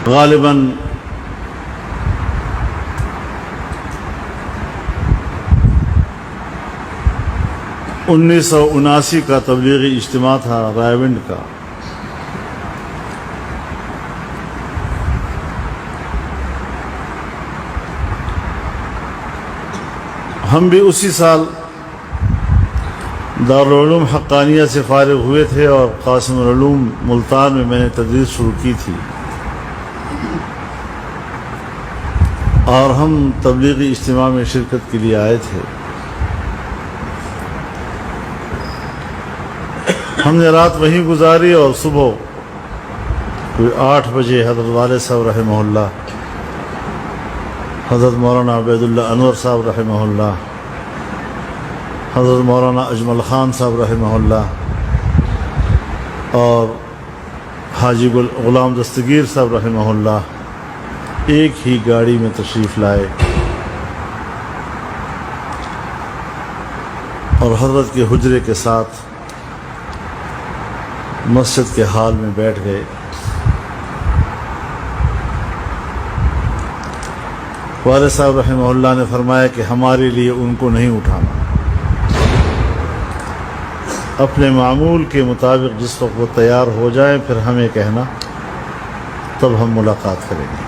غالباً 1979 کا تبلیغی اجتماع تھا رائے کا. ہم بھی اسی سال دارالعلوم حقانیہ سے فارغ ہوئے تھے اور قاسم العلوم ملتان میں میں نے تدریس شروع کی تھی، اور ہم تبلیغی اجتماع میں شرکت کے لیے آئے تھے. ہم نے رات وہیں گزاری اور صبح کوئی 8 بجے حضرت والد صاحب رحمہ اللہ، حضرت مولانا عبید اللہ انور صاحب رحمہ اللہ، حضرت مولانا اجمل خان صاحب رحمہ اللہ اور حاجی غلام دستگیر صاحب رحمہ اللہ ایک ہی گاڑی میں تشریف لائے اور حضرت کے حجرے کے ساتھ مسجد کے ہال میں بیٹھ گئے. والد صاحب رحمہ اللہ نے فرمایا کہ ہمارے لیے ان کو نہیں اٹھانا، اپنے معمول کے مطابق جس وقت وہ تیار ہو جائیں پھر ہمیں کہنا، تب ہم ملاقات کریں گے.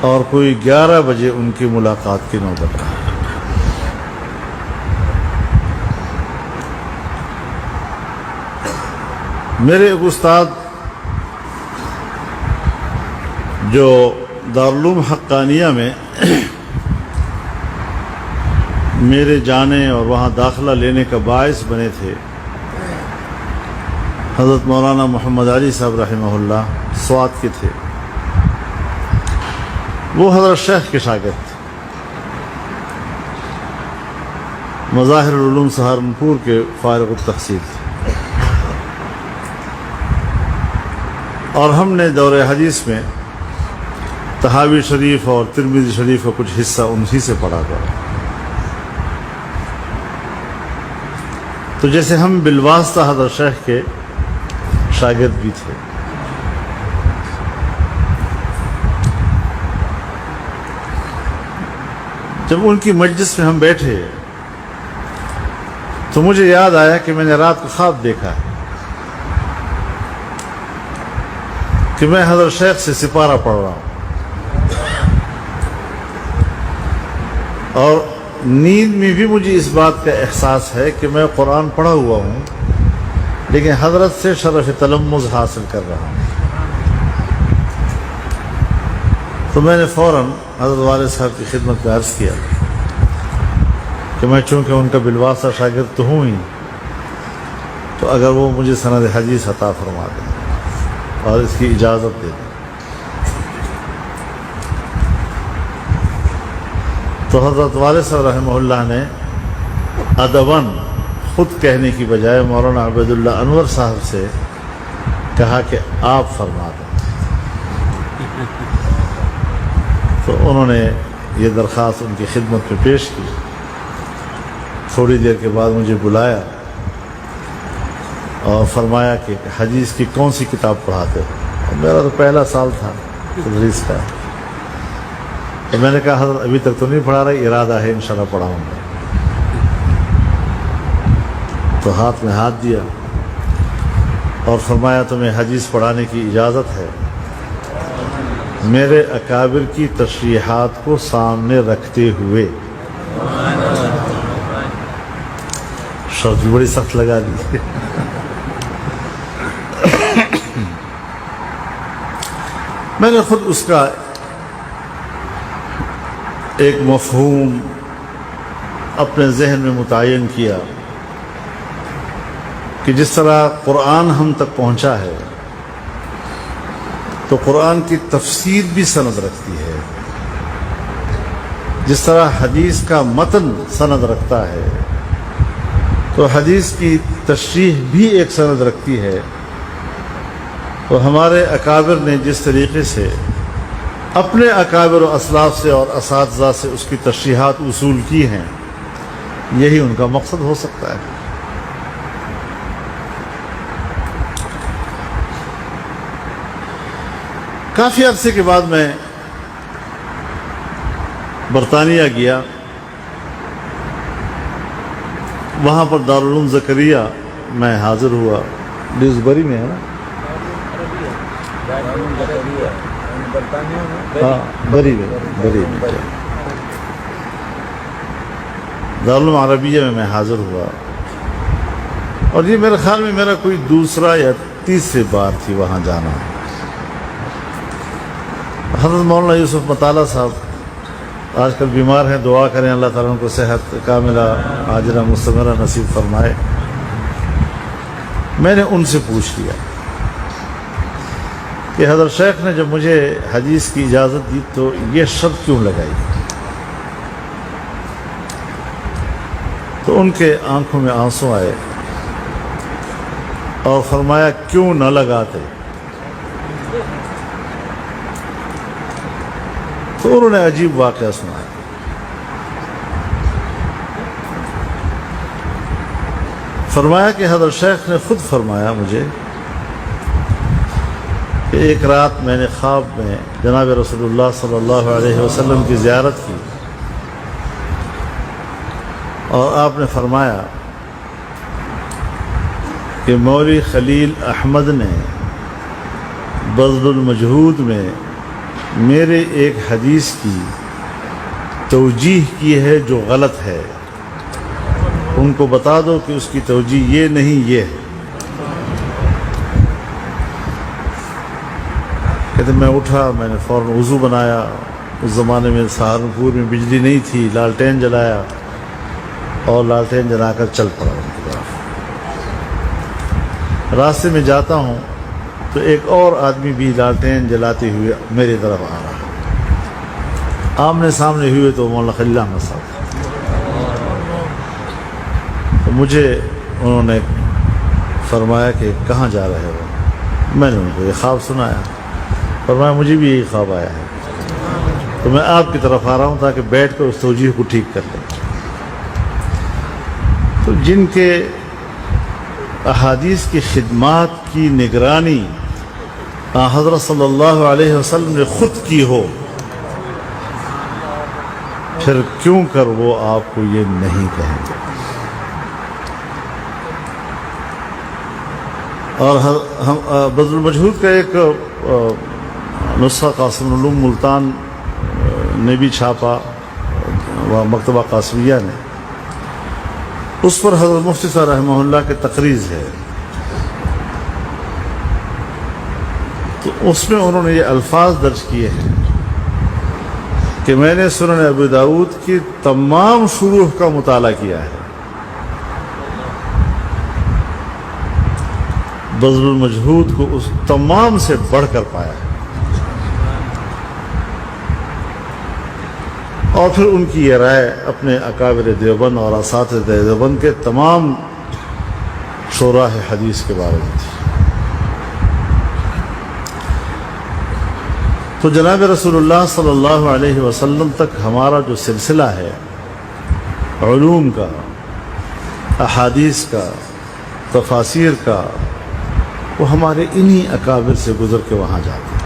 اور کوئی 11 بجے ان کی ملاقات کی نوبت آئی. میرے ایک استاد جو دارالعلوم حقانیہ میں میرے جانے اور وہاں داخلہ لینے کا باعث بنے تھے، حضرت مولانا محمد علی صاحب رحمہ اللہ سوات کے تھے. وہ حضرت شیخ کے شاگرد تھے، مظاہر العلوم سہارنپور کے فارغ التحصیل تھے. اور ہم نے دور حدیث میں طحاوی شریف اور ترمذی شریف کا کچھ حصہ انہی سے پڑھا گیا. تو جیسے ہم بالواسطہ حضرت شیخ کے شاگرد بھی تھے. جب ان کی مجلس میں ہم بیٹھے تو مجھے یاد آیا کہ میں نے رات کو خواب دیکھا ہے کہ میں حضرت شیخ سے سپارہ پڑھ رہا ہوں، اور نیند میں بھی مجھے اس بات کا احساس ہے کہ میں قرآن پڑھا ہوا ہوں لیکن حضرت سے شرف تلمذ حاصل کر رہا ہوں. تو میں نے فوراً حضرت والد صاحب کی خدمت میں عرض کیا کہ میں چونکہ ان کا بالواسطہ شاگرد تو ہوں ہی، تو اگر وہ مجھے سند حدیث عطا فرما دیں اور اس کی اجازت دے دیں. تو حضرت والد صاحب رحمہ اللہ نے ادباً خود کہنے کی بجائے مولانا عبید اللہ انور صاحب سے کہا کہ آپ فرما دیں. تو انہوں نے یہ درخواست ان کی خدمت میں پیش کی. تھوڑی دیر کے بعد مجھے بلایا اور فرمایا کہ حدیث کی کون سی کتاب پڑھاتے ہو؟ اور میرا تو پہلا سال تھا تدریس کا. تو میں نے کہا حضرت ابھی تک تو نہیں پڑھا رہا، ارادہ ہے انشاءاللہ پڑھاؤں گا. تو ہاتھ میں ہاتھ دیا اور فرمایا تمہیں حدیث پڑھانے کی اجازت ہے، میرے اکابر کی تشریحات کو سامنے رکھتے ہوئے. شرط بڑی سخت لگا دی. میں نے خود اس کا ایک مفہوم اپنے ذہن میں متعین کیا کہ جس طرح قرآن ہم تک پہنچا ہے تو قرآن کی تفسیر بھی سند رکھتی ہے، جس طرح حدیث کا متن سند رکھتا ہے تو حدیث کی تشریح بھی ایک سند رکھتی ہے. تو ہمارے اکابر نے جس طریقے سے اپنے اکابر و اسلاف سے اور اساتذہ سے اس کی تشریحات وصول کی ہیں، یہی ان کا مقصد ہو سکتا ہے. کافی عرصے کے بعد میں برطانیہ گیا، وہاں پر دارالعلوم زکریہ میں حاضر ہوا، ڈیوزبری میں ہے نا، ہاں بری میں دارالعلوم عربیہ میں حاضر ہوا، اور یہ میرے خیال میں میرا کوئی دوسرا یا تیسری بار تھی وہاں جانا۔ حضرت مولانا یوسف مطالعہ صاحب آج کل بیمار ہیں، دعا کریں اللہ تعالیٰ ان کو صحت کاملہ عاجلہ مستمرہ نصیب فرمائے۔ میں نے ان سے پوچھ لیا کہ حضرت شیخ نے جب مجھے حدیث کی اجازت دی تو یہ شرط کیوں لگائی؟ تو ان کے آنکھوں میں آنسو آئے اور فرمایا کیوں نہ لگاتے؟ تو انہوں نے عجیب واقعہ سنایا۔ فرمایا کہ حضرت شیخ نے خود فرمایا مجھے کہ ایک رات میں نے خواب میں جناب رسول اللہ صلی اللہ علیہ وسلم کی زیارت کی، اور آپ نے فرمایا کہ مولوی خلیل احمد نے بذل المجہود میں میرے ایک حدیث کی توجیح کی ہے جو غلط ہے، ان کو بتا دو کہ اس کی توجیح یہ نہیں یہ ہے۔ کہتے میں اٹھا، میں نے فوراً وضو بنایا، اس زمانے میں سہارنپور میں بجلی نہیں تھی، لالٹین جلایا اور لالٹین جلا کر چل پڑا ان کی طرف۔ راستے میں جاتا ہوں تو ایک اور آدمی بھی لالٹین جلاتے ہوئے میری طرف آ رہا، آمنے سامنے ہوئے تو مولانا خلیل احمد صاحب، تو مجھے انہوں نے فرمایا کہ کہاں جا رہے ہو؟ میں نے ان کو یہ خواب سنایا، فرمایا مجھے بھی یہی خواب آیا ہے، تو میں آپ کی طرف آ رہا ہوں تاکہ بیٹھ کر اس توجیہ کو ٹھیک کر لیں۔ تو جن کے احادیث کی خدمات کی نگرانی حضرت صلی اللہ علیہ وسلم نے خود کی ہو، پھر کیوں کر وہ آپ کو یہ نہیں کہیں گے؟ اور بذل المجہود کا ایک نسخہ قاسم العلوم ملتان نے بھی چھاپا، مکتبہ قاسمیہ نے، اس پر حضرت مفتی صاحب رحمہ اللہ کے تقریض ہے، تو اس میں انہوں نے یہ الفاظ درج کیے ہیں کہ میں نے سنن ابو داؤد کی تمام شروح کا مطالعہ کیا ہے، بذل المجہود کو اس تمام سے بڑھ کر پایا ہے، اور پھر ان کی یہ رائے اپنے اکابر دیوبند اور اساتذہ دیوبند کے تمام شراح حدیث کے بارے میں تھی۔ تو جناب رسول اللہ صلی اللہ علیہ وسلم تک ہمارا جو سلسلہ ہے علوم کا، احادیث کا، تفاسیر کا، وہ ہمارے انہی اکابر سے گزر کے وہاں جاتے ہیں۔